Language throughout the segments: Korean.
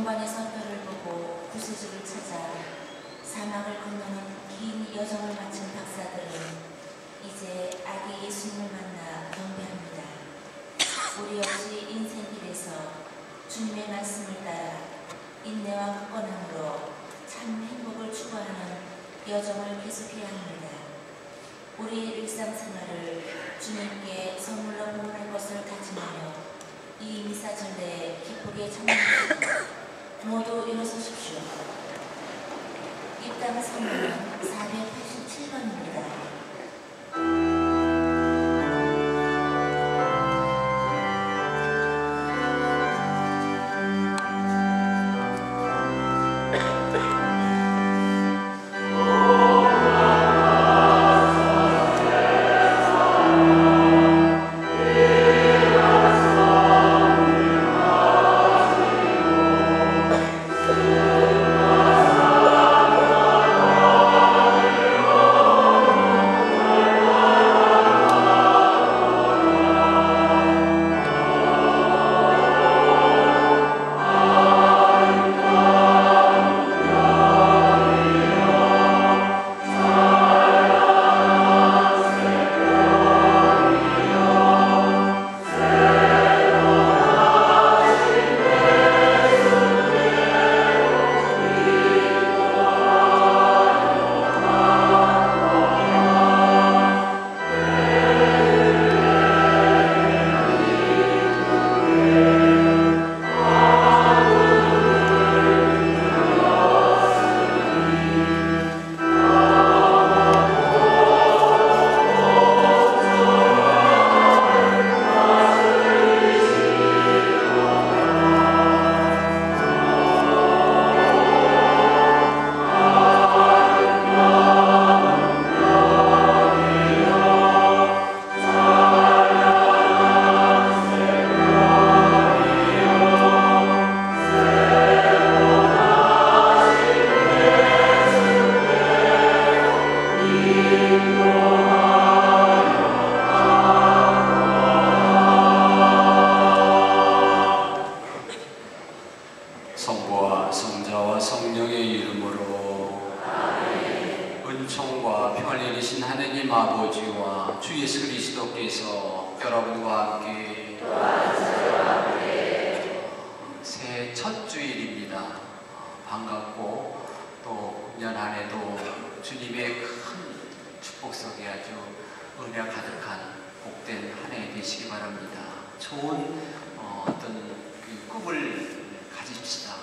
용관에서 별을 보고 구세주를 찾아 사막을 건너는 긴 여정을 마친 박사들은 이제 아기 예수님을 만나 경배합니다. 우리 역시 인생길에서 주님의 말씀을 따라 인내와 굳건함으로 참 행복을 추구하는 여정을 계속해야 합니다. 우리의 일상생활을 주님께 선물로 봉헌할 것을 다짐하며 이 미사 전대에 기쁘게 참여하시고 모두 일어서십시오. 입당 선물은 487번입니다. 성부와 성자와 성령의 이름으로 아멘. 은총과 평을 내리신 하느님 아버지와 주 예수 그리스도께서 여러분과 함께 새해 첫 주일입니다. 반갑고 또 년 안에도 주님의 큰 축복 속에 아주 은혜 가득한 복된 한 해 되시기 바랍니다. 좋은 어떤 꿈을 가집시다.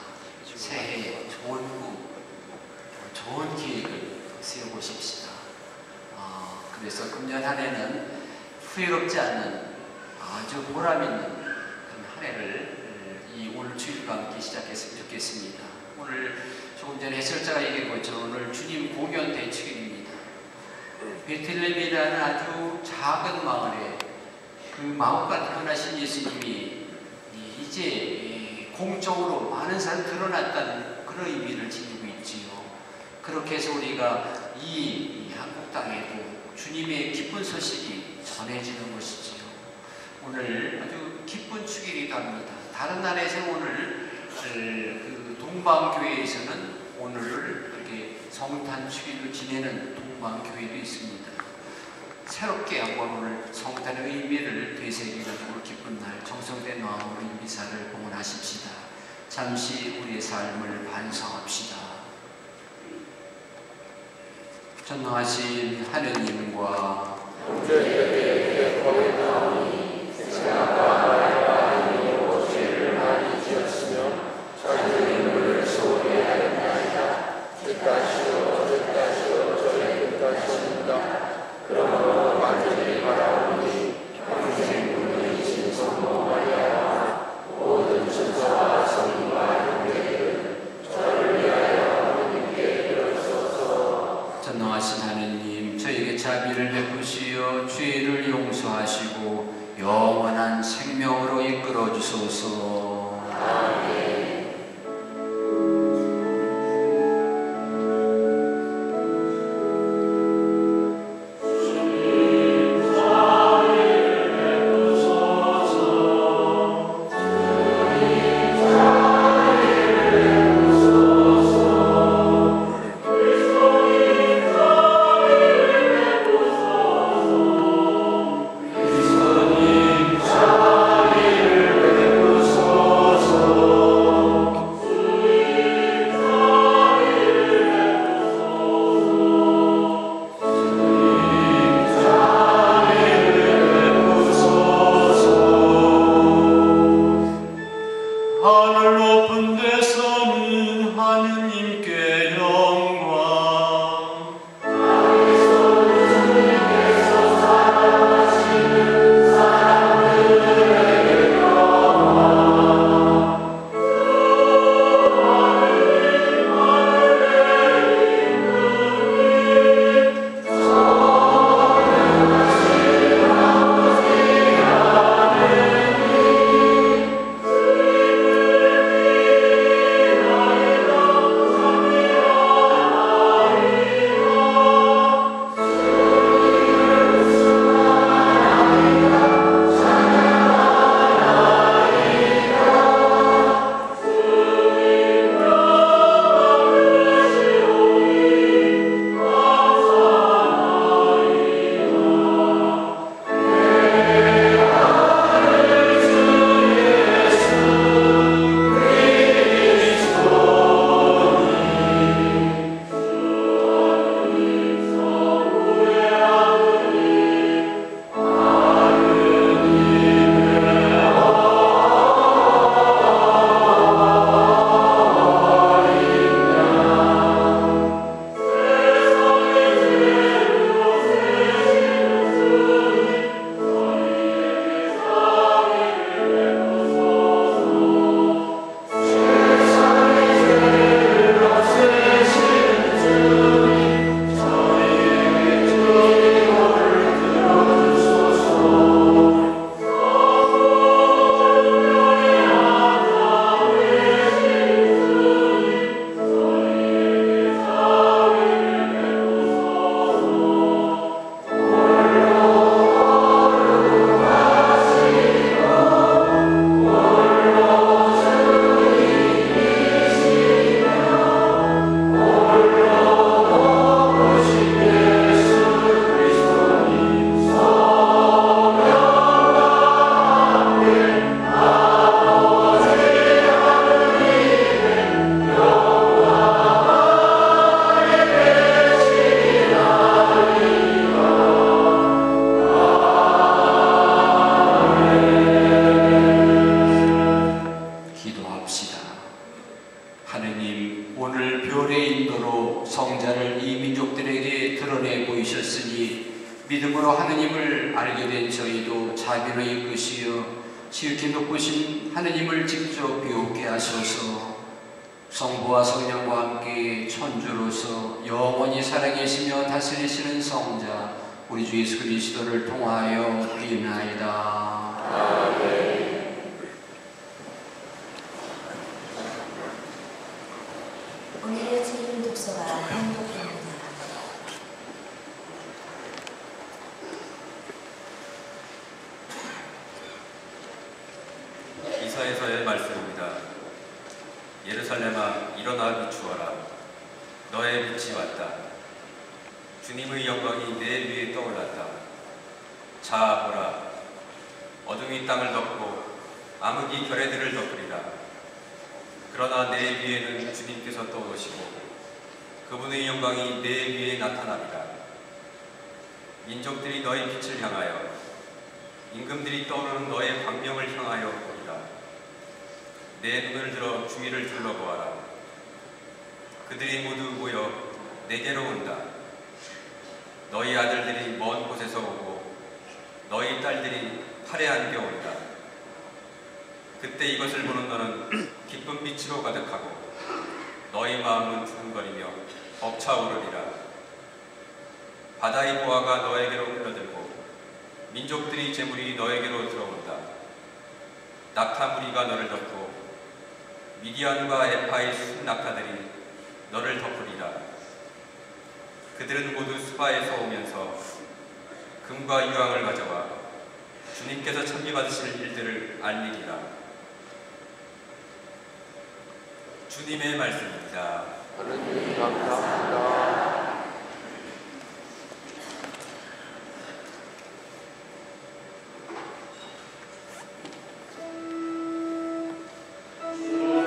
새해 좋은 꿈, 좋은 계획을 세워보십시다. 그래서 금년 한 해는 후회롭지 않는 아주 보람 있는 그런 한 해를 이 오늘 주일과 함께 시작했으면 좋겠습니다. 오늘 조금 전에 해설자가 얘기한 것처럼 오늘 주님 공연 대축일입니다. 베들레헴이라는 아주 작은 마을에 그 마음과 태어나신 예수님이 이제 공적으로 많은 사람이 드러났다는 그런 의미를 지니고 있지요. 그렇게 해서 우리가 이 한국 땅에도 주님의 기쁜 소식이 전해지는 것이지요. 오늘 아주 기쁜 축일이기도 합니다. 다른 나라에서 오늘 그 동방교회에서는 오늘을 이렇게 성탄 축일로 지내는 동방교회도 있습니다. 새롭게 한번 오늘 성탄의 의미를 되새기는 오늘 기쁜 날 정성된 마음으로 이 미사를 봉헌하십시다. 잠시 우리의 삶을 반성합시다. 전능하신 하느님과 저희에게 거듭나오니 생각과 말과 아니요 죄를 많이 지었으며 자기의 눈을 소홀히 하였나이다. 뜻다시오 뜻다시오 저의 뜻다시옵니다. 그러므로 완전히 바라오니 평생 분명이신 성모 마리아와 모든 천사와 성인과 형제들 저를 위하여 하느님께 이르소서. 전능하신 하느님, 저에게 자비를 베푸시어 죄를 용서하시고 영원한 생명을 높은 데서는 하느님께 영광. 믿음으로 하느님을 알게 된 저희도 자비로 이끄시어 지극히 높으신 하느님을 직접 배우게 하소서. 성부와 성령과 함께 천주로서 영원히 살아계시며 다스리시는 성자 우리 주 예수 그리스도를 통하여 비나이다. 아멘. 오늘의 주일 독서가 한독입니다. 이사야서의 말씀입니다. 예루살렘아 일어나 비추어라. 너의 빛이 왔다. 주님의 영광이 내 위에 떠올랐다. 자 보라. 어둠이 땅을 덮고 암흑이 결의들을 덮으리라. 그러나 내 위에는 주님께서 떠오르시고 그분의 영광이 내 위에 나타납니다. 민족들이 너의 빛을 향하여 임금들이 떠오르는 너의 광명을 향하여 보리라. 내 눈을 들어 주위를 둘러보아라. 그들이 모두 모여 내게로 온다. 너희 아들들이 먼 곳에서 오고 너희 딸들이 팔에 안겨 온다. 그때 이것을 보는 너는 기쁜 빛으로 가득하고 너희 마음은 두근거리며 벅차오르리라. 바다의 보화가 너에게로 흘러들고 민족들이 재물이 너에게로 들어온다. 낙타 무리가 너를 덮고 미디안과 에파의 순 낙타들이 너를 덮으리라. 그들은 모두 수바에서 오면서 금과 유황을 가져와 주님께서 찬미받으실 일들을 알리리라. 주님의 말씀입니다. 하느님 감사합니다. 주님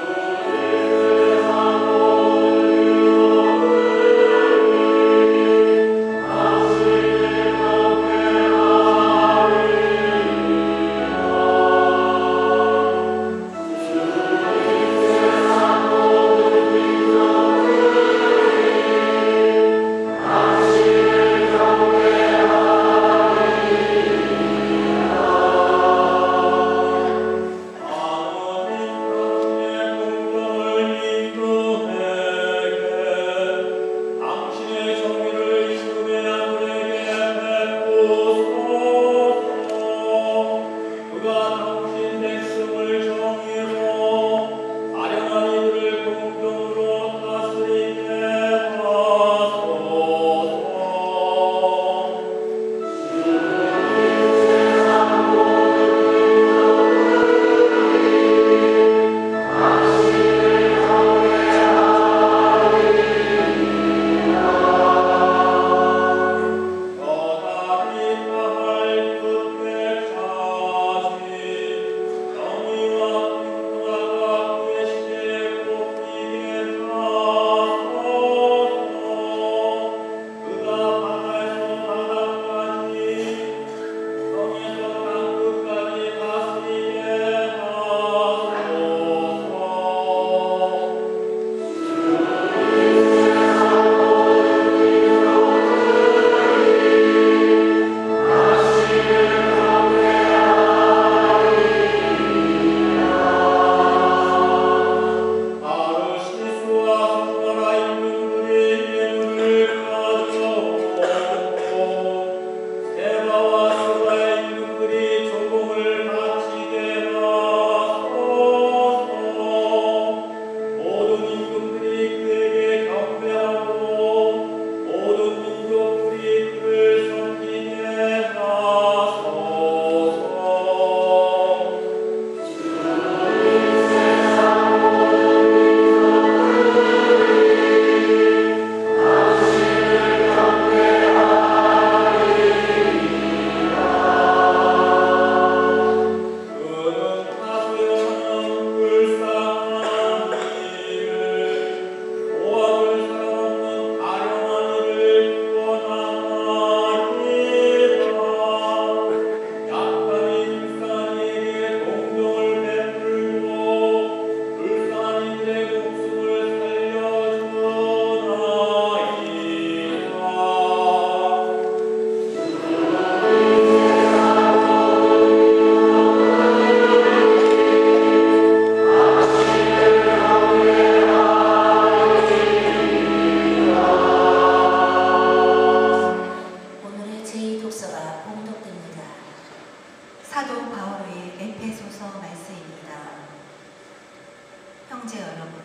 여러분,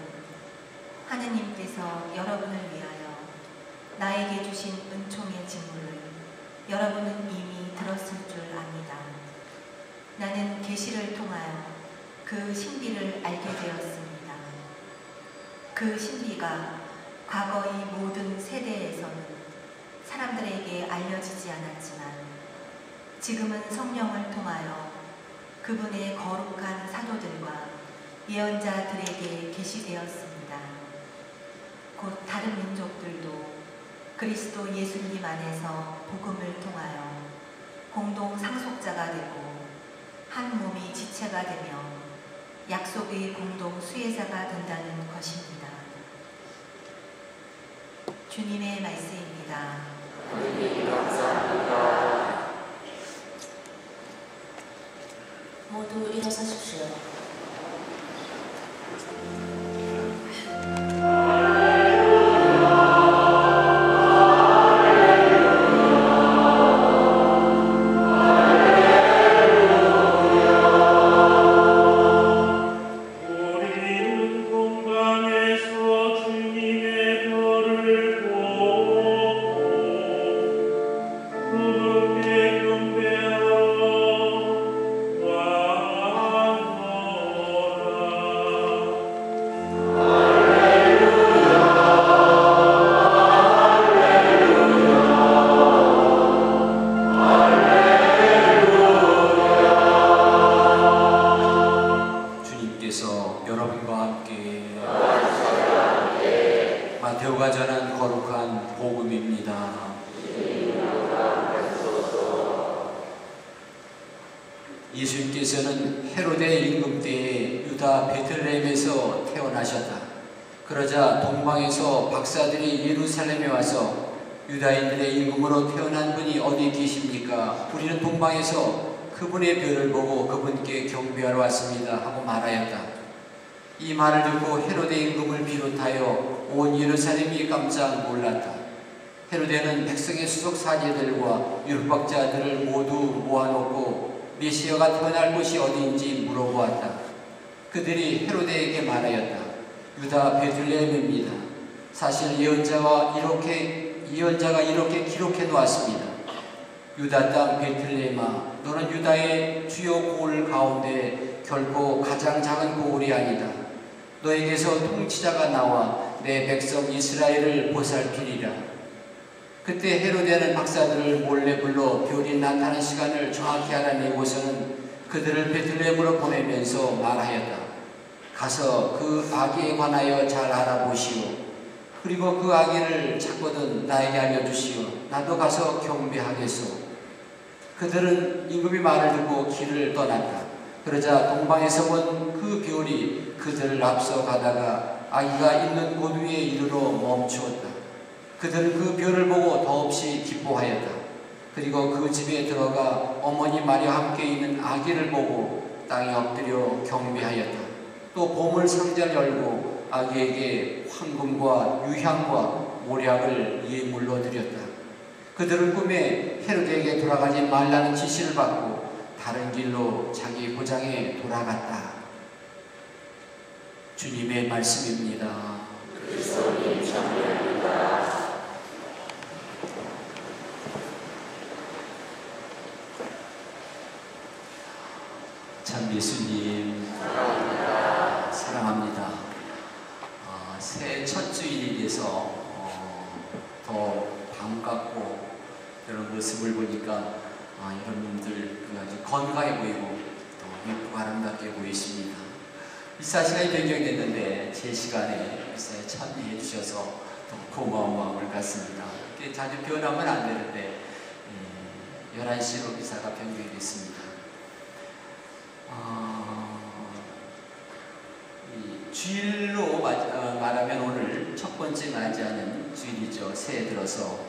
하느님께서 여러분을 위하여 나에게 주신 은총의 징후를 여러분은 이미 들었을 줄 압니다. 나는 계시를 통하여 그 신비를 알게 되었습니다. 그 신비가 과거의 모든 세대에서는 사람들에게 알려지지 않았지만 지금은 성령을 통하여 그분의 거룩한 사도들과 예언자들에게 계시되었습니다. 곧 다른 민족들도 그리스도 예수님 안에서 복음을 통하여 공동 상속자가 되고 한 몸이 지체가 되며 약속의 공동 수혜자가 된다는 것입니다. 주님의 말씀입니다. 하느님 감사합니다. 모두 일어서십시오. 마테오가 전한 거룩한 복음입니다. 예수님께서는 헤로데 임금 때에 유다 베들레헴에서 태어나셨다. 그러자 동방에서 박사들이 예루살렘에 와서 유다인들의 임금으로 태어난 분이 어디 계십니까? 우리는 동방에서 그분의 별을 보고 그분께 경배하러 왔습니다 하고 말하였다. 이 말을 듣고 헤로데 임금을 비롯하여 온 예루살렘이 깜짝 놀랐다. 헤로데는 백성의 수석 사제들과 율법자들을 모두 모아놓고 메시아가 태어날 곳이 어디인지 물어보았다. 그들이 헤로데에게 말하였다. 유다 베들레헴입니다. 사실 예언자가 이렇게 기록해 놓았습니다. 유다 땅 베들레헴아, 너는 유다의 주요 고을 가운데 결코 가장 작은 고을이 아니다. 너에게서 통치자가 나와 내 백성 이스라엘을 보살피리라. 그때 헤로데는 박사들을 몰래 불러 별이 나타나는 시간을 정확히 알아내고서는 그들을 베들레헴으로 보내면서 말하였다. 가서 그 아기에 관하여 잘 알아보시오. 그리고 그 아기를 찾거든 나에게 알려주시오. 나도 가서 경배하겠소. 그들은 임금의 말을 듣고 길을 떠났다. 그러자 동방에서 본 그 별이 그들을 앞서 가다가 아기가 있는 곳 위에 이르러 멈추었다. 그들은 그 별을 보고 더없이 기뻐하였다. 그리고 그 집에 들어가 어머니 마리아 함께 있는 아기를 보고 땅에 엎드려 경배하였다. 또 보물 상자를 열고 아기에게 황금과 유향과 모략을 예물로 드렸다. 그들은 꿈에 헤로데에게 돌아가지 말라는 지시를 받고 다른 길로 자기 고장에 돌아갔다. 주님의 말씀입니다. 그리스도님 찬양합니다. 참 예수님 사랑합니다. 새해 첫 주일에서 더 반갑고 이런 모습을 보니까 여러분들 아주 건강해 보이고 또 예쁘고 아름답게 보이십니다. 이사 시간이 변경됐는데 제 시간에 이사에 참여해 주셔서 더 고마운 마음을 갖습니다. 자주 변하면 안 되는데 11시로 이사가 변경이 됐습니다. 주일로 말하면 오늘 첫 번째 맞이하는 주일이죠. 새해 들어서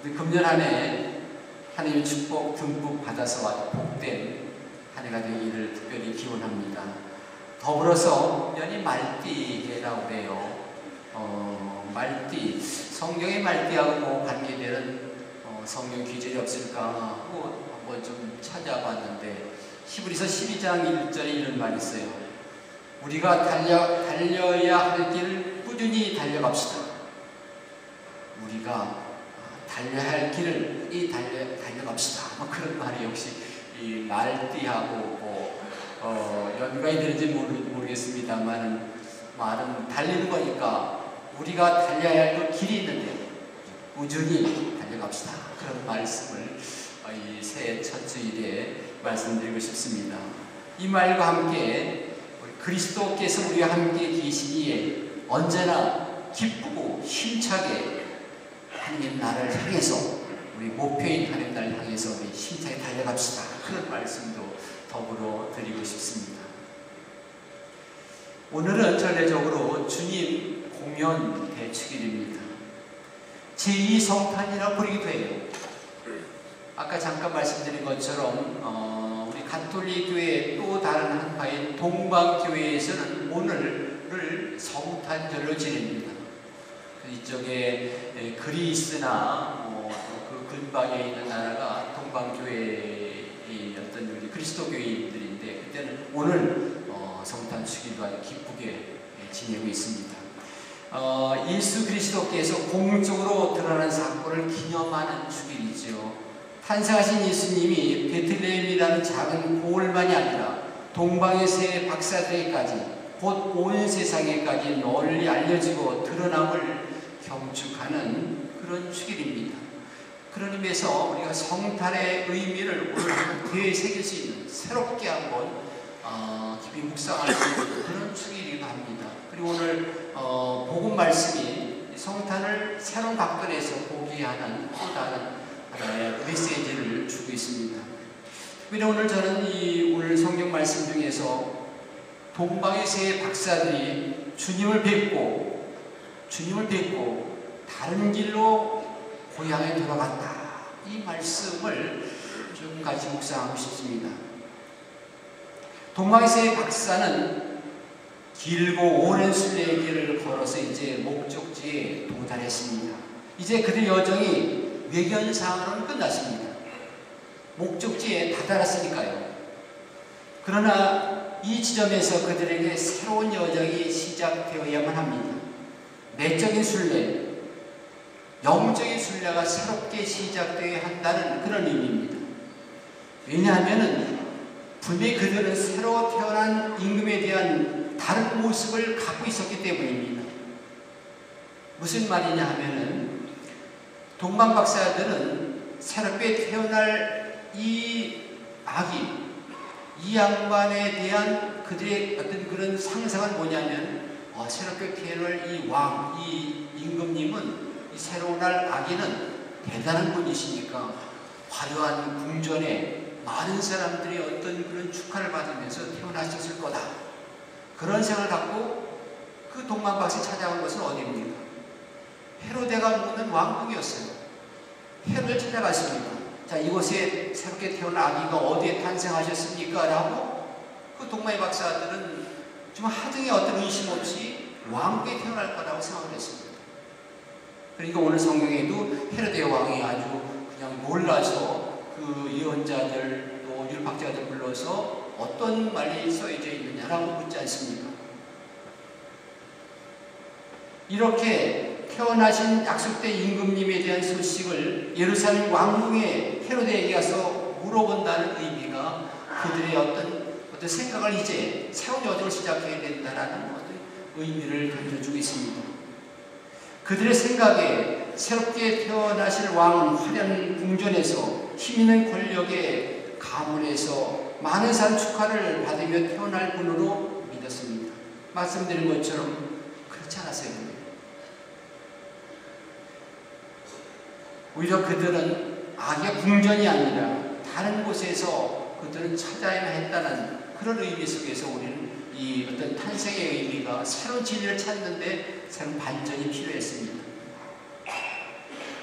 금년 한 해 하나님의 축복 듬뿍 받아서 아주 복된 한 해가 되기를 특별히 기원합니다. 더불어서 년이 말띠해라고 해요. 말띠, 성경의 말띠하고 관계되는 성경 기절이 없을까 하고 한번 좀 찾아봤는데 히브리서 12장 1절에 이런 말이 있어요. 우리가 달려야 할 길을 꾸준히 달려갑시다. 우리가 달려야 할 길을 달려갑시다. 뭐 그런 말이 역시 이 말띠하고 연관이 되는지 모르겠습니다만 말은 달리는 거니까 우리가 달려야 할 그 길이 있는데 꾸준히 달려갑시다. 그런 말씀을 이 새해 첫 주일에 말씀드리고 싶습니다. 이 말과 함께 그리스도께서 우리와 함께 계시기에 언제나 기쁘고 힘차게 하나님 나라를 향해서 우리 목표인 하나님 나라를 향해서 우리 힘차게 달려갑시다. 그런 말씀도 더불어 드리고 싶습니다. 오늘은 전례적으로 주님 공연 대축일입니다. 제2성탄이라 부르기도 해요. 아까 잠깐 말씀드린 것처럼 우리 가톨릭 교회 또 다른 한파인 동방교회에서는 오늘을 성탄절로 지냅니다. 이쪽에 그리스나 그 근방에 있는 나라가 동방교회의 어떤 우리 그리스도교인들인데 그때는 오늘 성탄 축일도 아주 기쁘게 지내고 있습니다. 예수 그리스도께서 공적으로 드러난 사건을 기념하는 축일이죠. 탄생하신 예수님이 베들레헴이라는 작은 고을만이 아니라 동방의 새 박사들에게까지 곧 온 세상에까지 널리 알려지고 드러남을 경축하는 그런 축일입니다. 그런 의미에서 우리가 성탄의 의미를 오늘 한번 되새길 수 있는 새롭게 한번 깊이 묵상할 수 있는 그런 축일이기도 합니다. 그리고 오늘 복음 말씀이 성탄을 새로운 각도에서 보게 하는 또 다른 메시지를 주고 있습니다. 특별히 오늘 저는 오늘 성경 말씀 중에서 동방의 세 박사들이 주님을 뵙고 다른 길로 고향에 돌아갔다. 이 말씀을 좀 같이 묵상하고 싶습니다. 동방의 세 박사는 길고 오랜 순례의 길을 걸어서 이제 목적지에 도달했습니다. 이제 그들 여정이 외견상으로는 끝났습니다. 목적지에 다다랐으니까요. 그러나 이 지점에서 그들에게 새로운 여정이 시작되어야만 합니다. 내적인 순례, 영적인 순례가 새롭게 시작되어야 한다는 그런 의미입니다. 왜냐하면 분명히 그들은 새로 태어난 임금에 대한 다른 모습을 갖고 있었기 때문입니다. 무슨 말이냐 하면은 동방 박사들은 새롭게 태어날 이 아기, 이 양반에 대한 그들의 어떤 그런 상상은 뭐냐면 새롭게 태어날 이 왕, 이 임금님은 이 새로 날 아기는 대단한 분이시니까 화려한 궁전에 많은 사람들이 어떤 그런 축하를 받으면서 태어나셨을 거다. 그런 생각을 갖고 그 동방 박사를 찾아간 것은 어디입니까? 헤로데가 묻는 왕궁이었어요. 헤로를 찾아갔습니다. 자, 이곳에 새롭게 태어난 아기가 어디에 탄생하셨습니까? 라고 그 동방의 박사들은 좀 하등의 어떤 의심 없이 왕궁에 태어날 거라고 생각을 했습니다. 그러니까 오늘 성경에도 헤로데 왕이 아주 그냥 놀라서 그 예언자들 또 율법학자들 불러서 어떤 말이 써져 있느냐라고 묻지 않습니까? 이렇게 태어나신 약속된 임금님에 대한 소식을 예루살렘 왕궁에 헤로데에게 가서 물어본다는 의미가 그들의 어떤 생각을 이제 새로운 여정을 시작해야 된다는 어떤 의미를 가져주고 있습니다. 그들의 생각에 새롭게 태어나실 왕은 화려한 궁전에서 힘있는 권력의 가문에서 많은 사람 축하를 받으며 태어날 분으로 믿었습니다. 말씀드린 것처럼 그렇지 않았어요. 오히려 그들은 아기가 궁전이 아니라 다른 곳에서 그들은 찾아야 했다는 그런 의미 속에서 우리는 이 어떤 탄생의 의미가 새로운 진리를 찾는데 새로운 반전이 필요했습니다.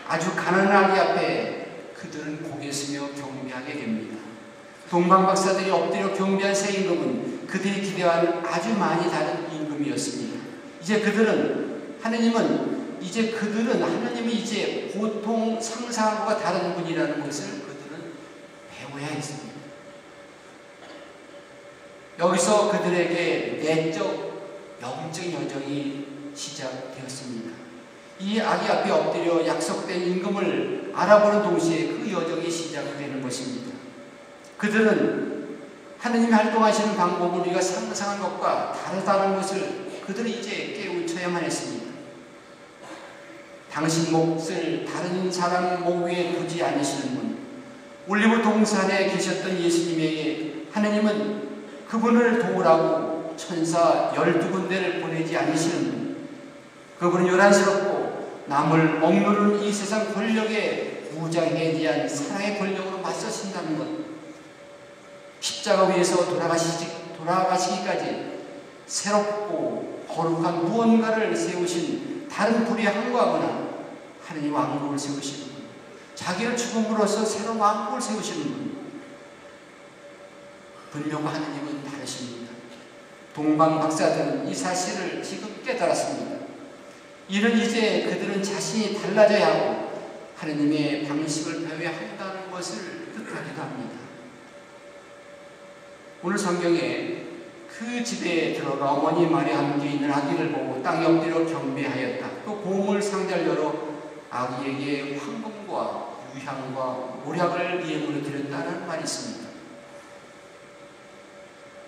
아주 가난한 아기 앞에 그들은 고개 숙여 경배하게 됩니다. 동방 박사들이 엎드려 경배한 새 임금은 그들이 기대한 아주 많이 다른 임금이었습니다. 이제 그들은 하나님이 이제 보통 상상한 것과 다른 분이라는 것을 그들은 배워야 했습니다. 여기서 그들에게 내적, 영적 여정이 시작되었습니다. 이 아기 앞에 엎드려 약속된 임금을 알아보는 동시에 그 여정이 시작되는 것입니다. 그들은 하느님이 활동하시는 방법을 우리가 상상한 것과 다르다는 것을 그들은 이제 깨우쳐야만 했습니다. 당신 몫을 다른 사람 목 위에 두지 않으시는 분, 올리브 동산에 계셨던 예수님에게 하느님은 그분을 도우라고 천사 12군데를 보내지 않으시는 분, 그분은 요란스럽고 남을 억누르는 이 세상 권력에 무장에 대한 사랑의 권력으로 맞서신다는 것, 십자가 위에서 돌아가시기까지 새롭고 거룩한 무언가를 세우신 다른 불의 항구하거나 하느님 왕국을 세우시는 분, 자기를 죽음으로써 새로운 왕국을 세우시는 분, 분명과 하느님은 다르십니다. 동방 박사들은 이 사실을 지금 깨달았습니다. 이는 이제 그들은 자신이 달라져야 하고 하느님의 방식을 배워야 한다는 것을 뜻하기도 합니다. 오늘 성경에 그 집에 들어가 어머니 마리아 함께 있는 아기를 보고 땅에 엎드려 경배하였다. 또 보물 상자를 열어 아기에게 황금과 유향과 모략을 예물로 드렸다는 말이 있습니다.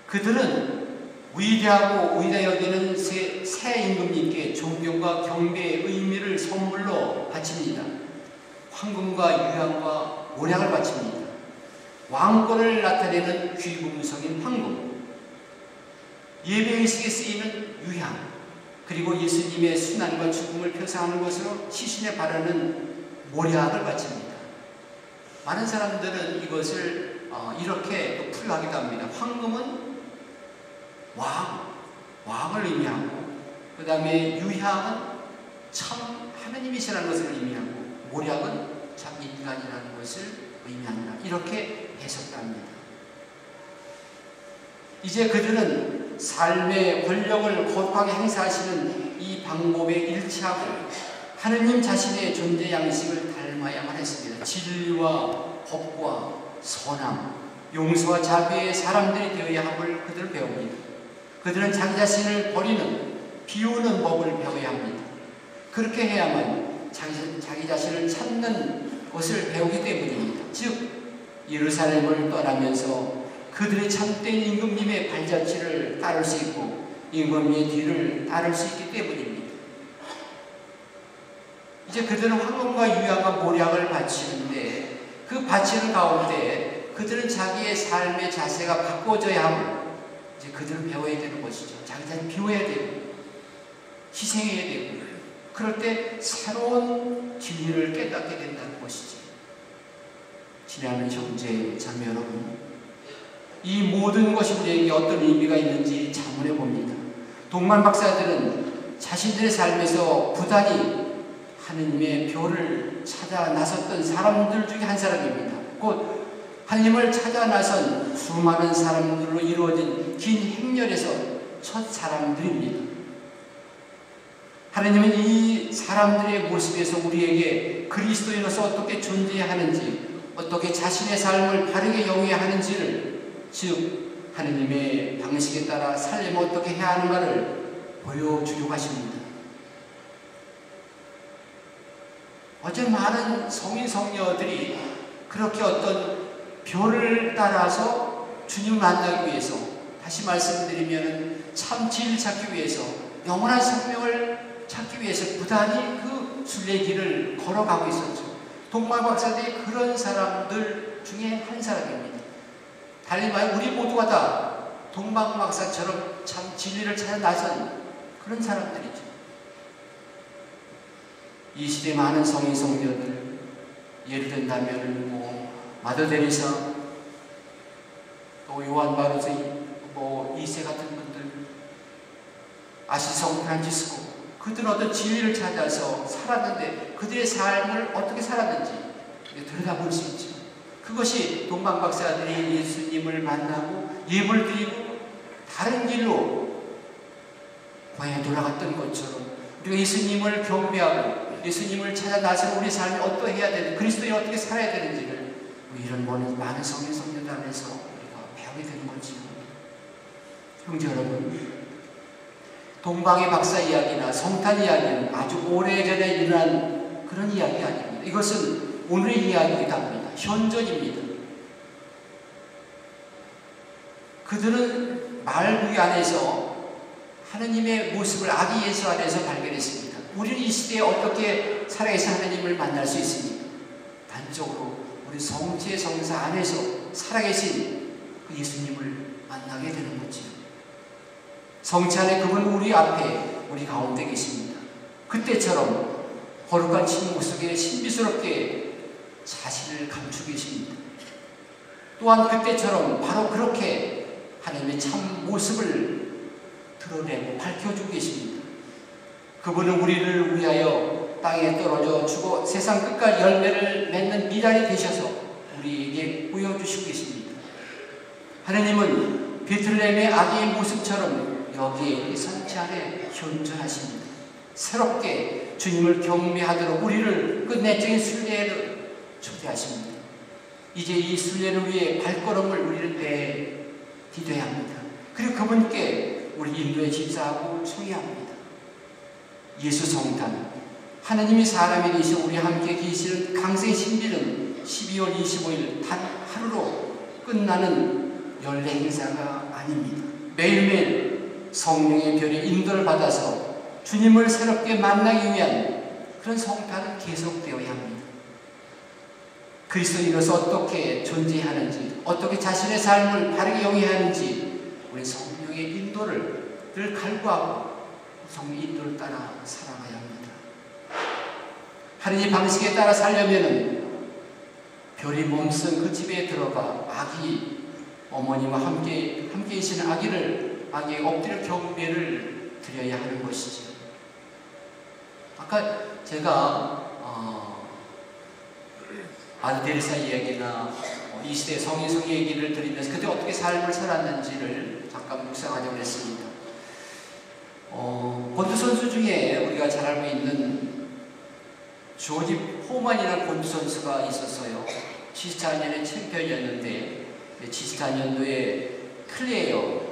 그들은 위대하고 위대하게 여기는 새 임금님께 존경과 경배의 의미를 선물로 바칩니다. 황금과 유향과 모략을 바칩니다. 왕권을 나타내는 귀금속인 황금, 예배의식에 쓰이는 유향, 그리고 예수님의 순환과 죽음을 표상하는 것으로 시신에 바르는 모략을 바칩니다. 많은 사람들은 이것을 이렇게 또 풀이하기도 합니다. 황금은 왕을 의미하고, 그 다음에 유향은 참 하느님이시라는 것을 의미하고, 모략은 참 인간이라는 것을 의미한다. 이렇게 해석합니다. 이제 그들은 삶의 권력을 거룩하게 행사하시는 이 방법에 일치하고 하느님 자신의 존재 양식을 닮아야만 했습니다. 진리와 법과 선함, 용서와 자비의 사람들이 되어야 함을 그들은 배웁니다. 그들은 자기 자신을 버리는, 비우는 법을 배워야 합니다. 그렇게 해야만 자기 자신을 찾는 것을 배우기 때문입니다. 즉 예루살렘을 떠나면서 그들의 참된 임금님의 발자취를 따를 수 있고 임금님의 뒤를 따를 수 있기 때문입니다. 이제 그들은 황금과 유향과 모략을 바치는데 그 바치는 가운데 그들은 자기의 삶의 자세가 바꿔져야 함을 이제 그들은 배워야 되는 것이죠. 자기 자신을 비워야 되고 희생해야 되고, 그럴 때 새로운 진리를 깨닫게 된다는 것이죠. 친애하는 형제, 자매 여러분, 이 모든 것이 우리에게 어떤 의미가 있는지 자문해 봅니다. 동만 박사들은 자신들의 삶에서 부단히 하느님의 묘를 찾아 나섰던 사람들 중에 한 사람입니다. 곧 하느님을 찾아 나선 수많은 사람들로 이루어진 긴 행렬에서 첫 사람들입니다. 하느님은 이 사람들의 모습에서 우리에게 그리스도인으로서 어떻게 존재해야 하는지, 어떻게 자신의 삶을 바르게 영위해야 하는지를, 즉 하느님의 방식에 따라 살려면 어떻게 해야 하는가를 보여주려고 하십니다. 어제 많은 성인 성녀들이 그렇게 어떤 별을 따라서 주님을 만나기 위해서, 다시 말씀드리면 참 진리를 찾기 위해서, 영원한 생명을 찾기 위해서 부단히 그 순례길을 걸어가고 있었죠. 동만 박사들이 그런 사람들 중에 한 사람입니다. 달리 말해 우리 모두가 다 동방 박사처럼 참 진리를 찾아 나선 그런 사람들이죠. 이 시대 많은 성인 성녀들, 예를 든다면 마더 데리사, 또 요한 바로스, 2세 같은 분들, 아시성 프란치스코, 그들은 어떤 진리를 찾아서 살았는데 그들의 삶을 어떻게 살았는지 들여다볼 수 있죠. 그것이 동방 박사들이 예수님을 만나고 예물 드리고 다른 길로 고향에 돌아갔던 것처럼 우리가 예수님을 경배하고 예수님을 찾아 나서 우리 삶이 어떠해야 되는지, 그리스도인이 어떻게 살아야 되는지를 이런 많은 성인 성녀들 안에서 우리가 배우게 되는 거죠. 형제 여러분, 동방의 박사 이야기나 성탄 이야기는 아주 오래전에 일어난 그런 이야기 아닙니다. 이것은 오늘의 이야기이기도 합니다. 현존입니다. 그들은 말구이 안에서 하느님의 모습을 아기 예수 안에서 발견했습니다. 우리는 이 시대에 어떻게 살아계신 하느님을 만날 수 있습니까? 단적으로 우리 성체의 성사 안에서 살아계신 그 예수님을 만나게 되는 거지요. 성체 안에 그분 우리 앞에 우리 가운데 계십니다. 그때처럼 거룩한 침묵 속에 신비스럽게 자신을 감추고 계십니다. 또한 그때처럼 바로 그렇게 하나님의 참 모습을 드러내고 밝혀주고 계십니다. 그분은 우리를 위하여 땅에 떨어져 죽어 세상 끝까지 열매를 맺는 미랄이 되셔서 우리에게 보여주시고 계십니다. 하나님은 베들레헴의 아기의 모습처럼 여기에 성체 안에 현존하십니다. 새롭게 주님을 경배하도록 우리를 그 내적인 순례를 초대하십니다. 이제 이 순례를 위해 발걸음을 우리는 내디뎌야 합니다. 그리고 그분께 우리 인도에 집사하고 소개합니다. 예수 성탄, 하나님이 사람이 되시고 우리 함께 계시는 강세 신비는 12월 25일 단 하루로 끝나는 연례 행사가 아닙니다. 매일매일 성령의 별의 인도를 받아서 주님을 새롭게 만나기 위한 그런 성탄은 계속되어야 합니다. 그리스도인으로서 어떻게 존재하는지, 어떻게 자신의 삶을 바르게 영위해야 하는지 우리 성령의 인도를 늘 갈구하고 성령의 인도를 따라 살아가야 합니다. 하느님 방식에 따라 살려면은 별이 몸쓴 그 집에 들어가 아기 어머니와 함께 계시는 아기의 엎드려 경배를 드려야 하는 것이죠. 아까 제가 아드데르사 이야기나 이 시대 성인성 얘기를 드리면서 그때 어떻게 삶을 살았는지를 잠깐 묵상하려고 했습니다. 권투 선수 중에 우리가 잘 알고 있는 조지 포만이라는 권투 선수가 있었어요. 74년에 챔피언이었는데 74년도에 클레어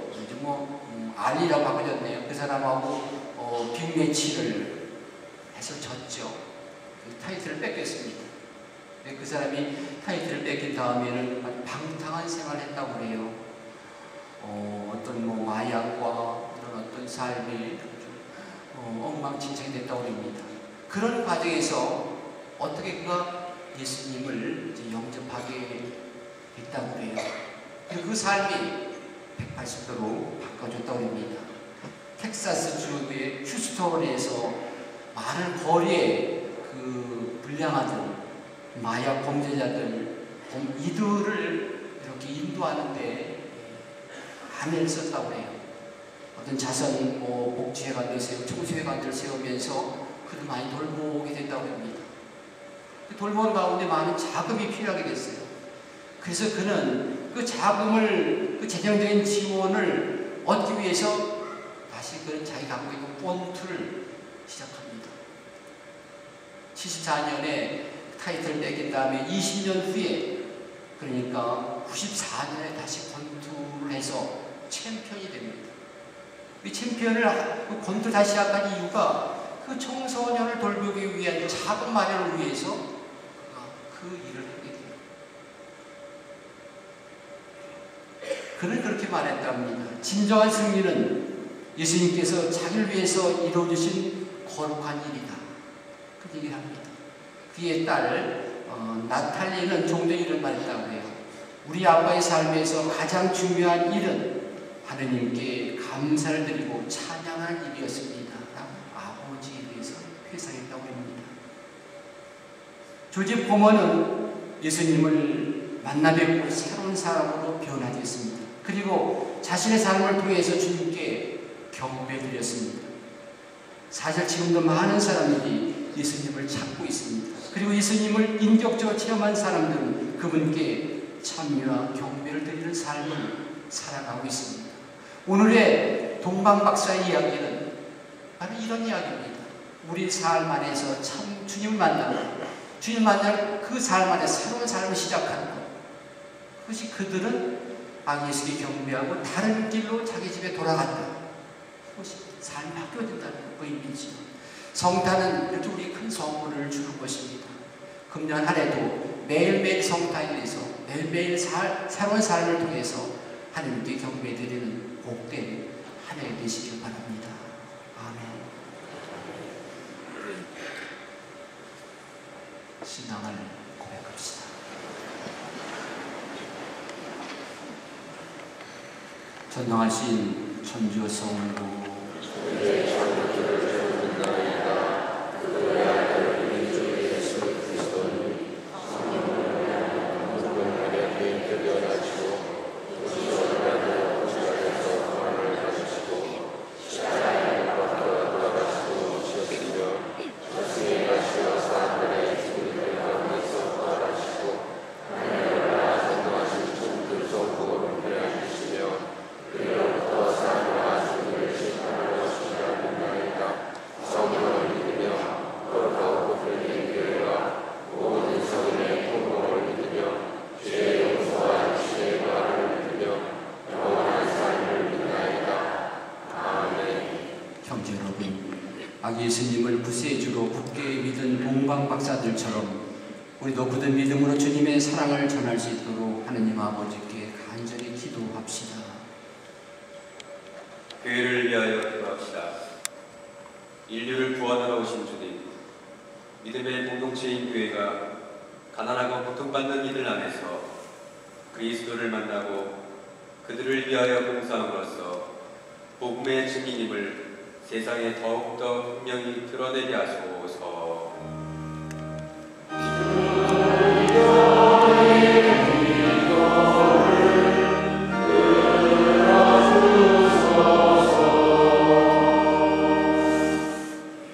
알리라고 바꿔졌네요. 그 사람하고 빅매치를 해서 졌죠. 타이틀을 뺏겼습니다. 그 사람이 타이틀을 뺏긴 다음에는 아주 방탕한 생활을 했다고 그래요. 어떤 마약과 이런 어떤 삶이 엉망진창이 됐다고 합니다. 그런 과정에서 어떻게 그가 예수님을 영접하게 됐다고 그래요. 그리고 그 삶이 180도로 바꿔줬다고 합니다. 텍사스 주의 휴스턴에서 많은 거리에 그 불량아들, 마약 범죄자들, 이들을 이렇게 인도하는데 안을 썼다고 해요. 어떤 자선 복지회관들 세우고 청소회관들 세우면서 그들 많이 돌보게 된다고 합니다. 돌보는 가운데 많은 자금이 필요하게 됐어요. 그래서 그는 그 자금을, 그 재정적인 지원을 얻기 위해서 다시 그는 자기 갖고 있는 권투를 시작합니다. 74년에 타이틀을 뺏긴 다음에 20년 후에, 그러니까 94년에 다시 권투를 해서 챔피언이 됩니다. 이 챔피언을 권투를 다시 시작한 이유가 그 청소년을 돌보기 위한 자금 마련을 위해서 그가 그 일을 하게 돼요. 그는 그렇게 말했답니다. 진정한 승리는 예수님께서 자기를 위해서 이루어주신 거룩한 일이다. 그 얘기를 합니다. 그의 딸 나탈리는 종종 이런 말을 했다고 해요. 우리 아빠의 삶에서 가장 중요한 일은 하느님께 감사를 드리고 찬양하는 일이었습니다. 아버지에 대해서 회상했다고 합니다. 조지 포먼은 예수님을 만나 뵙고 새로운 사람으로 변화되었습니다. 그리고 자신의 삶을 통해서 주님께 경배드렸습니다. 사실 지금도 많은 사람들이 예수님을 찾고 있습니다. 그리고 예수님을 인격적으로 체험한 사람들은 그분께 찬미와 경배를 드리는 삶을 살아가고 있습니다. 오늘의 동방박사의 이야기는 바로 이런 이야기입니다. 우리 삶 안에서 참 주님을 만나고 주님을 만날 그 삶 안에 새로운 삶을 시작하는 것. 그것이 그들은 아기 예수께 경배하고 다른 길로 자기 집에 돌아간다. 그것이 삶이 바뀌어야 된다는 의미지요. 성탄은 이렇게 우리 큰 선물을 주는 것입니다. 금년 한 해도 매일매일 성탄에 대해서 매일매일 새로운 삶을 통해서 하나님께 경배드리는 복된 한 해 되시길 바랍니다. 아멘. 신앙을 고백합시다. 전능하신 천주 성부 아기 예수님을 구세주로 굳게 믿은 동방 박사들처럼 우리도 굳은 믿음으로 주님의 사랑을 전할 수 있도록 하느님 아버지께 간절히 기도합시다. 교회를 위하여 기도합시다. 인류를 구원하러 오신 주님, 믿음의 공동체인 교회가 가난하고 고통받는 이들 안에서 그리스도를 만나고 그들을 위하여 봉사함으로써 복음의 증인임을 세상에 더욱더 분명히 드러내게 하소서.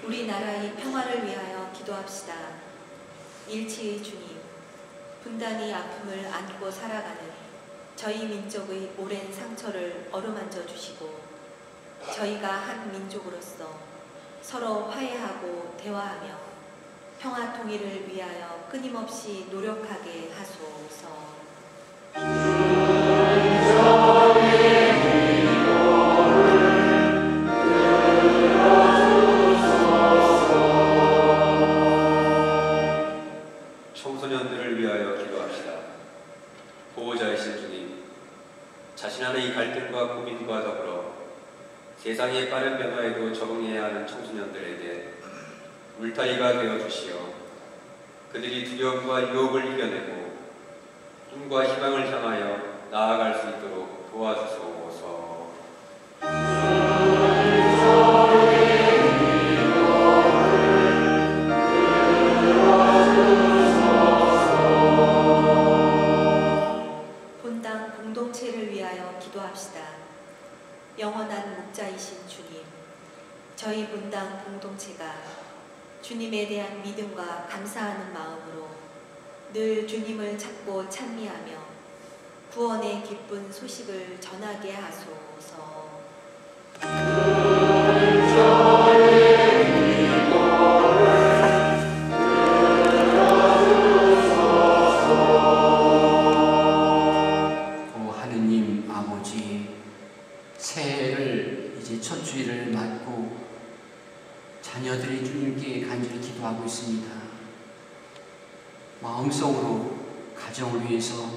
우리나라의 평화를 위하여 기도합시다. 일치의 주님, 분단의 아픔을 안고 살아가는 저희 민족의 오랜 상처를 어루만져 주시고 저희가 한 민족으로서 서로 화해하고 대화하며 평화 통일을 위하여 끊임없이 노력하게 하소서. 청소년들을 위하여 기도합시다. 보호자이신 주님, 자신안의 이 갈등과 고민과 더불어 세상의 빠른 변화에도 적응해야 하는 청소년들에게 울타리가 되어주시어 그들이 두려움과 유혹을 이겨내고 꿈과 희망을 향하여 나아갈 수 있도록 도와주소서. 본당 공동체를 위하여 기도합시다. 영원한 목자이신 주님, 저희 본당 공동체가 주님에 대한 믿음과 감사하는 마음으로 늘 주님을 찾고 찬미하며 구원의 기쁜 소식을 전하게 하소서. 하느님 아버지, 새해를 이제 첫 주일을 맞고 자녀들이 주님께 간절히 기도하고 있습니다. 마음속으로 가정을 위해서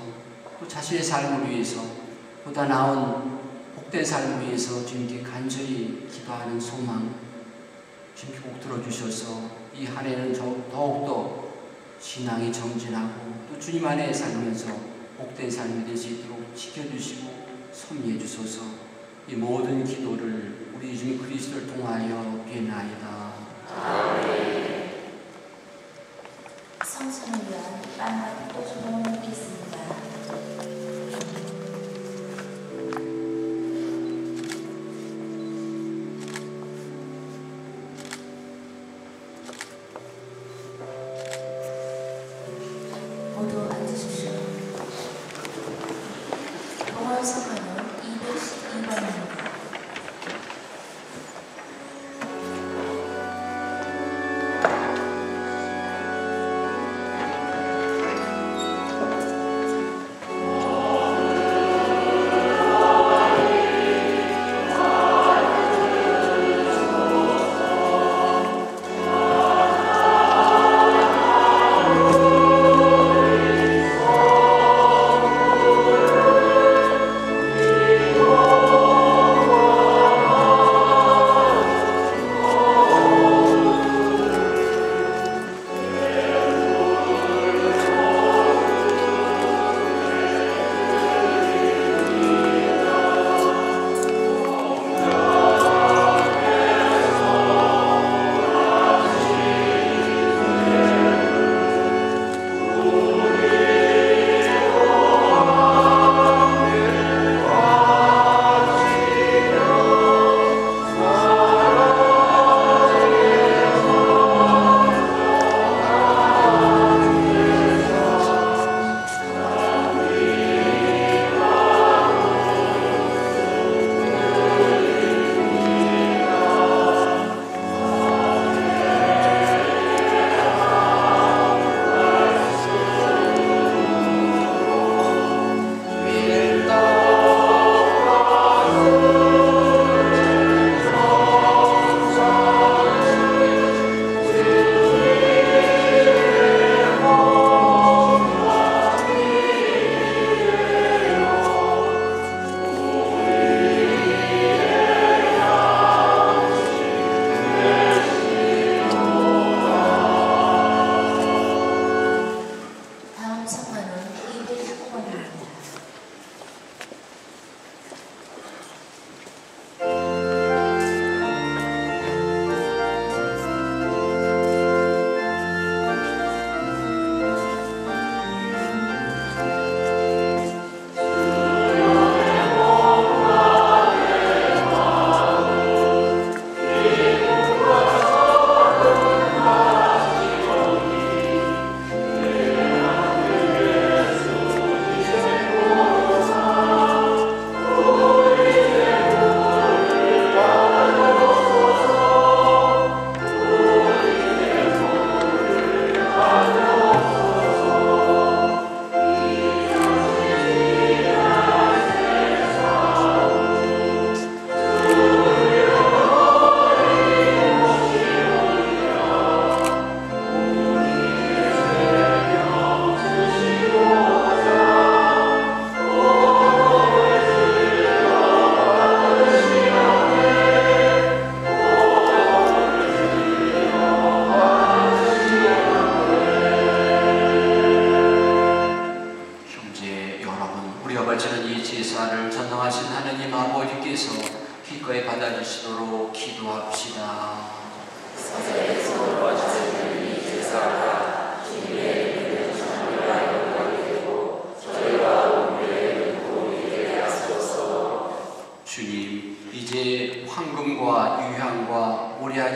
또 자신의 삶을 위해서 보다 나은 복된 삶을 위해서 주님께 간절히 기도하는 소망 주님께 꼭 들어주셔서 이 한 해는 더욱더 신앙이 정진하고 또 주님 안에 살면서 복된 삶이 될 수 있도록 지켜주시고 섭리해 주소서. 이 모든 기도를 우리 주님 그리스도를 통하여 비나이다. 아멘. 성전을 위한 빵과 꽃주문을 놓겠습니다. 모두 앉으십시오. 동원서가는 212번입니다.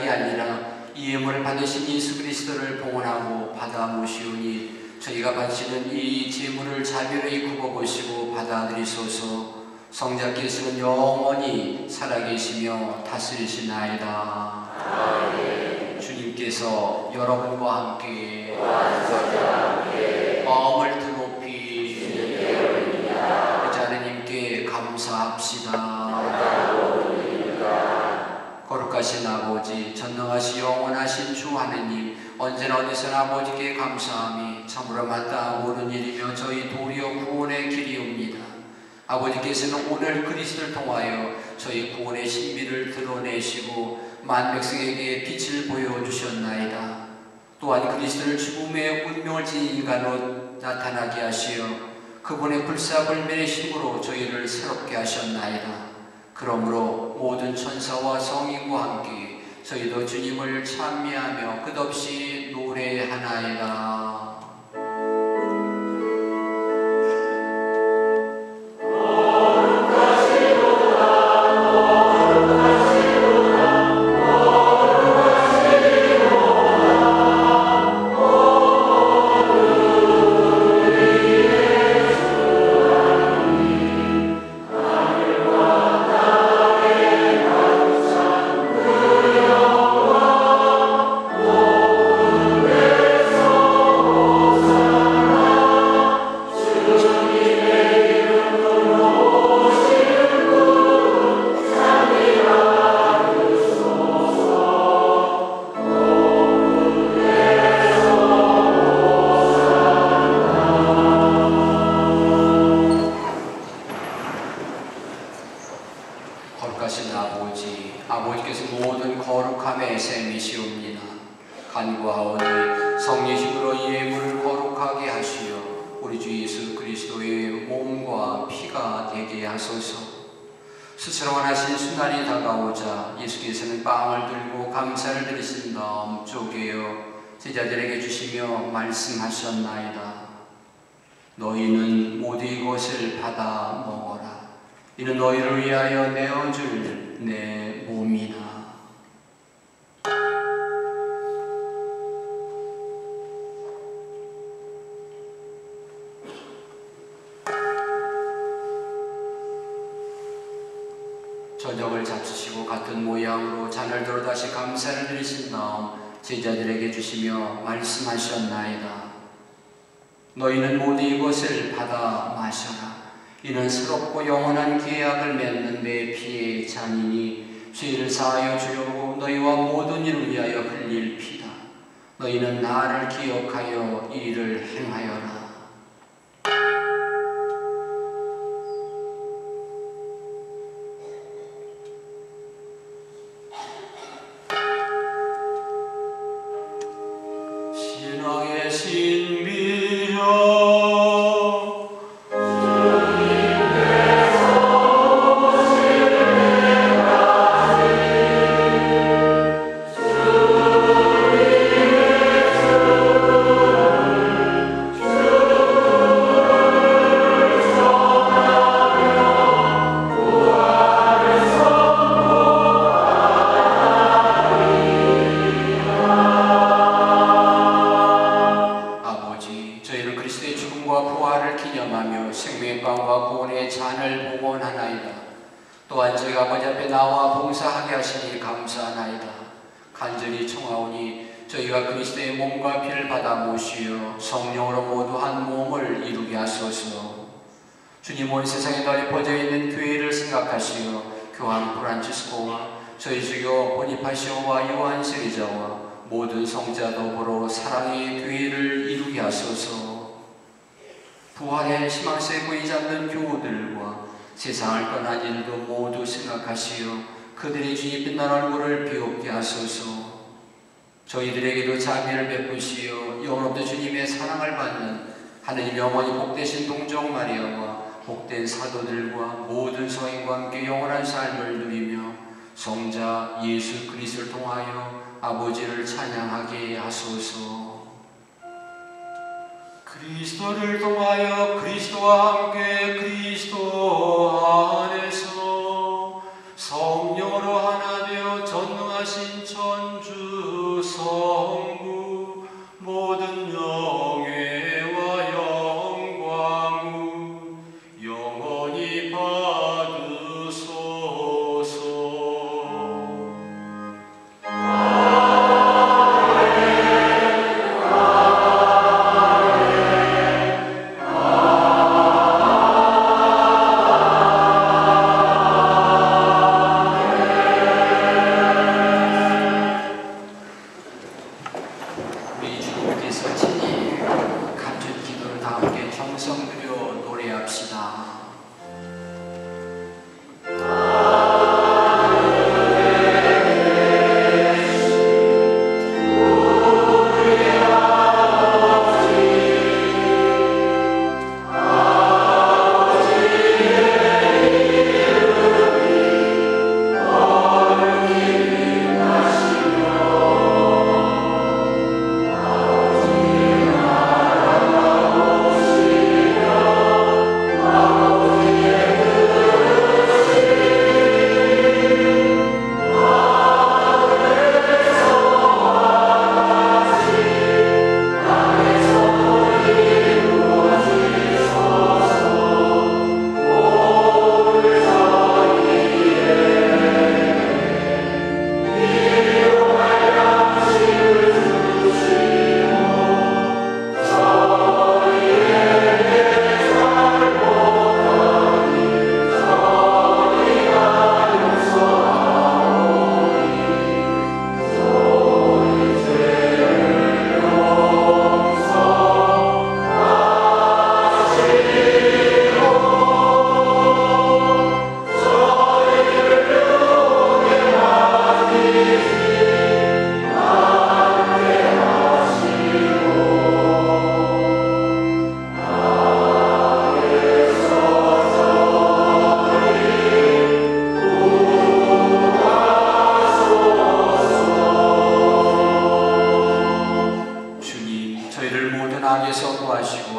아니라 이 예물을 받으신 예수 그리스도를 봉헌하고 받아 모시오니 저희가 바치는 이 제물을 자비로 굽어보시고 받아들이소서. 성자께서는 영원히 살아계시며 다스리시나이다. 주님께서 여러분과 함께 마음을 드높이 이제 하느님께 감사합시다. 거룩하신 아버지, 전능하시 영원하신 주 하느님, 언제나 어디서나 아버지께 감사함이 참으로 마땅 옳은 일이며 저희 도리어 구원의 길이옵니다. 아버지께서는 오늘 그리스도를 통하여 저희 구원의 신비를 드러내시고 만백성에게 빛을 보여주셨나이다. 또한 그리스도를 죽음의 운명을 지닌 인간으로 나타나게 하시어 그분의 불사불면의 힘으로 저희를 새롭게 하셨나이다. 그러므로 모든 천사와 성인과 함께 저희도 주님을 찬미하며 끝없이 노래하나이다. 거룩하신 아버지, 아버지께서 모든 거룩함의 셈이시옵니다. 간구하오니 성령이심으로 이 예물을 거룩하게 하시어 우리 주 예수 그리스도의 몸과 피가 되게 하소서. 스스로 원하신 순간이 다가오자 예수께서는 빵을 들고 감사를 드리신 다음 쪼개어 제자들에게 주시며 말씀하셨나이다. 너희는 모두 이것을 받아 먹어라. 이는 너희를 위하여 내어줄 내 몸이다. 저녁을 잡수시고 같은 모양으로 잔을 들어 다시 감사를 드리신 다음 제자들에게 주시며 말씀하셨나이다. 너희는 모두 이것을 받아 마셔라. 이는 새롭고 영원한 계약을 맺는 내 피의 잔이니 죄를 사하여 주려고 너희와 모든 이를 위하여 흘릴 피다. 너희는 나를 기억하여 이 일을 행하여라. 신앙의 신비여 또한 저희가 아버지 앞에 나와 봉사하게 하시니 감사하나이다. 간절히 청하오니 저희가 그리스도의 몸과 피를 받아 모시어 성령으로 모두 한 몸을 이루게 하소서. 주님, 온 세상에 널리 퍼져 있는 교회를 생각하시어 교황 프란치스코와 저희 주교 보니파시오와 요한 세리자와 모든 성자 더불어 사랑의 교회를 이루게 하소서. 부활의 희망세 보이 잡는 교우들과 세상을 떠난 이들도 모두 생각하시어 그들의 주님 빛난 얼굴을 비웃게 하소서. 저희들에게도 자비를 베푸시어 영원토록 주님의 사랑을 받는 하느님 영원히 복되신 동정 마리아와 복된 사도들과 모든 성인과 함께 영원한 삶을 누리며 성자 예수 그리스도를 통하여 아버지를 찬양하게 하소서. 그리스도를 통하여 그리스도와 함께 그리스도 안에서 성령으로 하나 되어 전능하신 천주 주 성부 모든 영예와 영광을 영원히 받으소서. 우리 주님께서 친히 감춘 기도를 다 함께 정성 들여 노래합시다.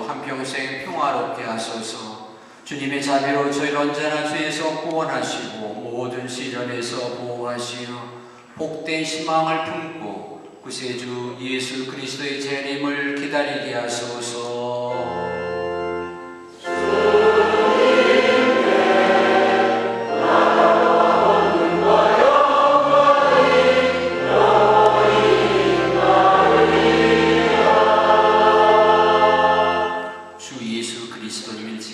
한평생 평화롭게 하소서. 주님의 자비로 저희를 언제나 죄에서 구원하시고 모든 시련에서 보호하시어 복된 희망을 품고 구세주 예수 그리스도의 재림을 기다리게 하소서.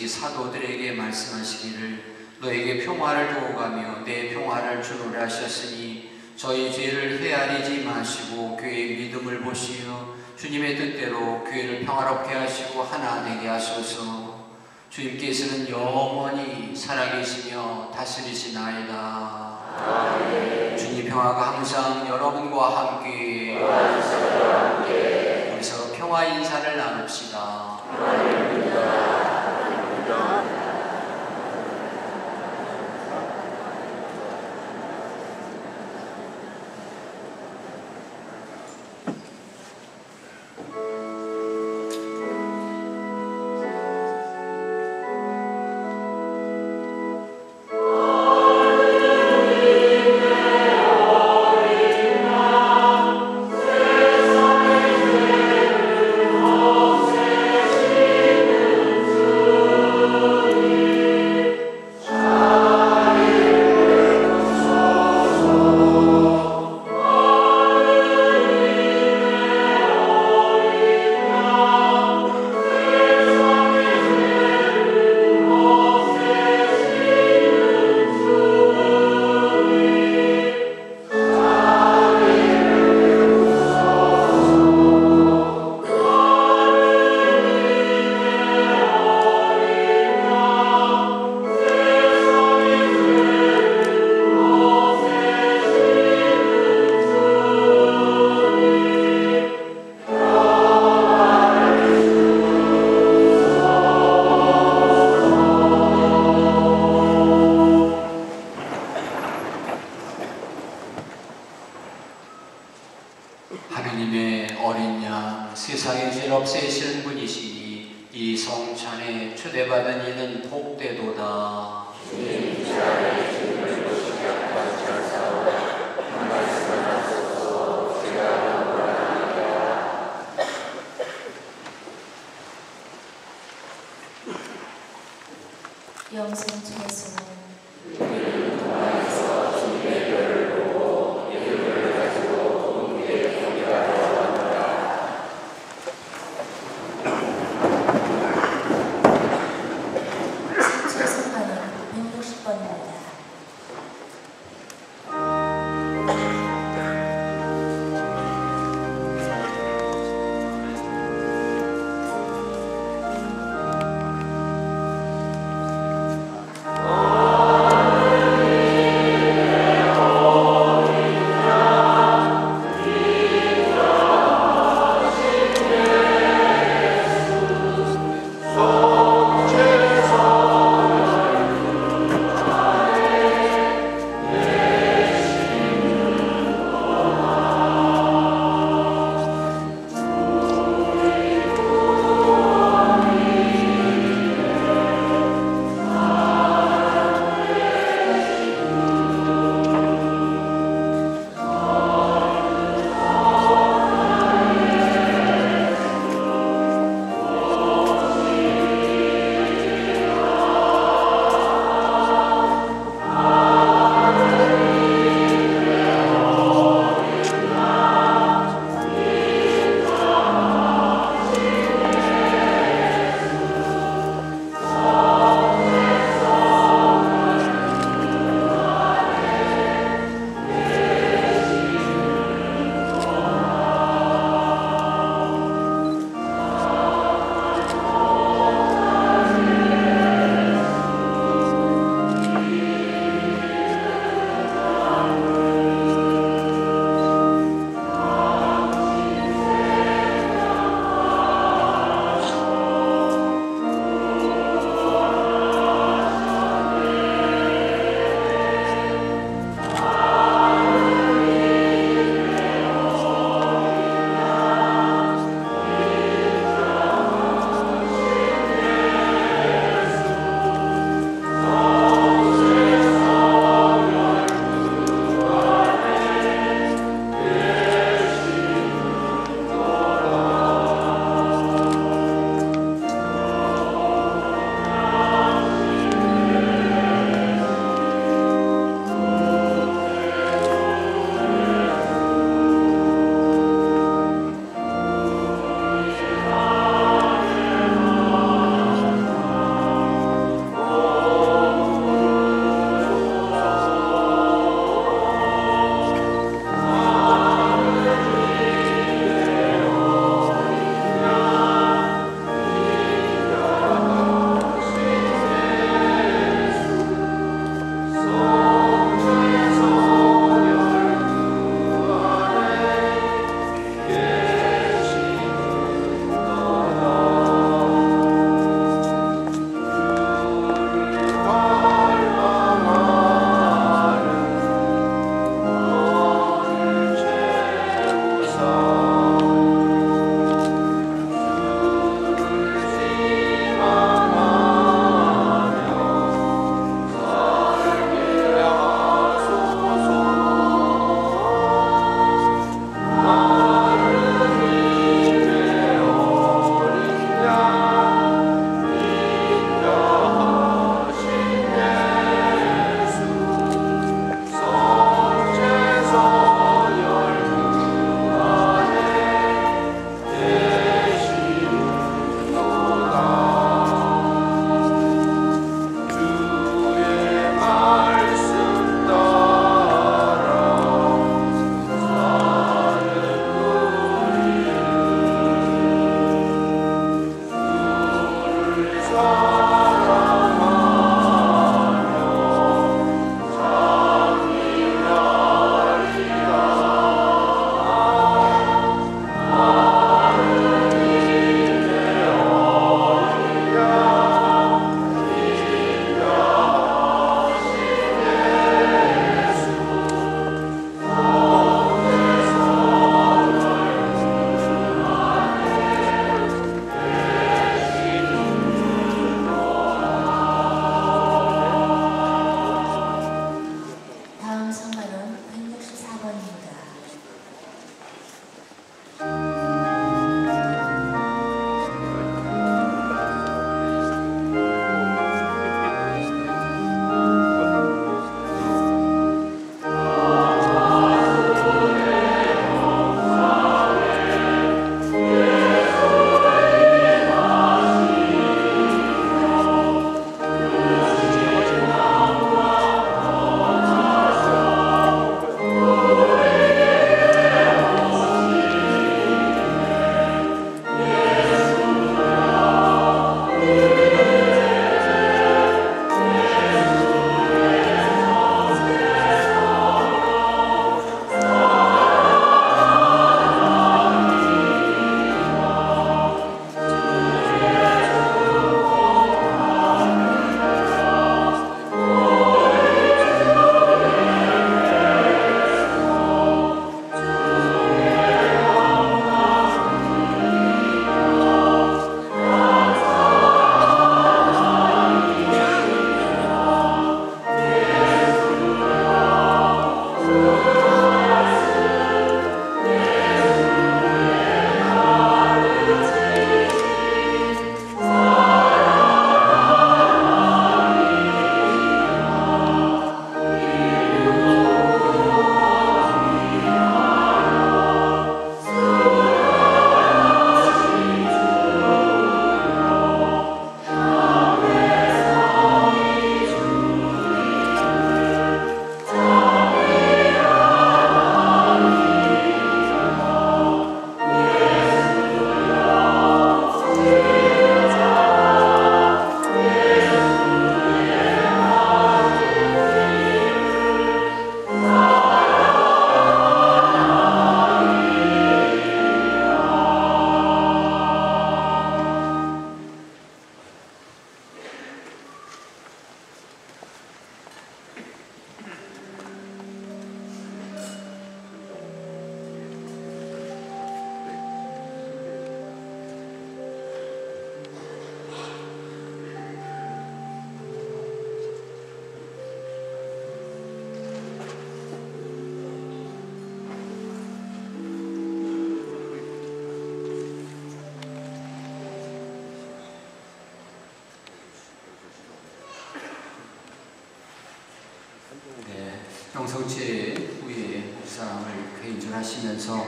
사도들에게 말씀하시기를 너에게 평화를 두고 가며 내 평화를 주노라 하셨으니 저희 죄를 헤아리지 마시고 교회의 믿음을 보시어 주님의 뜻대로 교회를 평화롭게 하시고 하나 되게 하소서. 주님께서는 영원히 살아계시며 다스리시나이다. 아멘. 주님 평화가 항상 여러분과 함께 우리서 평화 인사를 나눕시다. 할렐루야. 하느님의 어린 양 세상의 죄를 없애시는 분이시니 이 성찬에 초대받은 이는 복되도다. 주님 이 자리에 주님을 보시지 않고 하셨사오나 한 말씀만 하소서. 방송체 후에 묵상을 개인전하시면서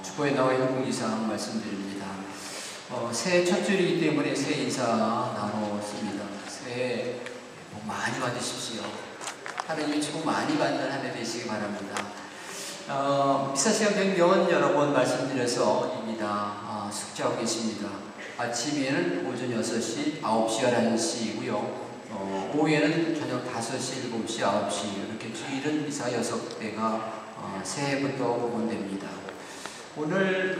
주보에 나와 있는 공지사항 말씀드립니다. 새해 첫 주이기 때문에 새해 인사 나눴습니다. 새해 복 많이 받으십시오. 하나님이 복 많이 받는 한 해 되시기 바랍니다. 미사 시간 변경 여러 번 말씀드려서입니다. 숙제하고 계십니다. 아침에는 오전 6시, 9시, 11시이고요. 오후에는 저녁 5시, 7시, 9시 이렇게 주일은 미사 6배가 새해부터 복원됩니다. 오늘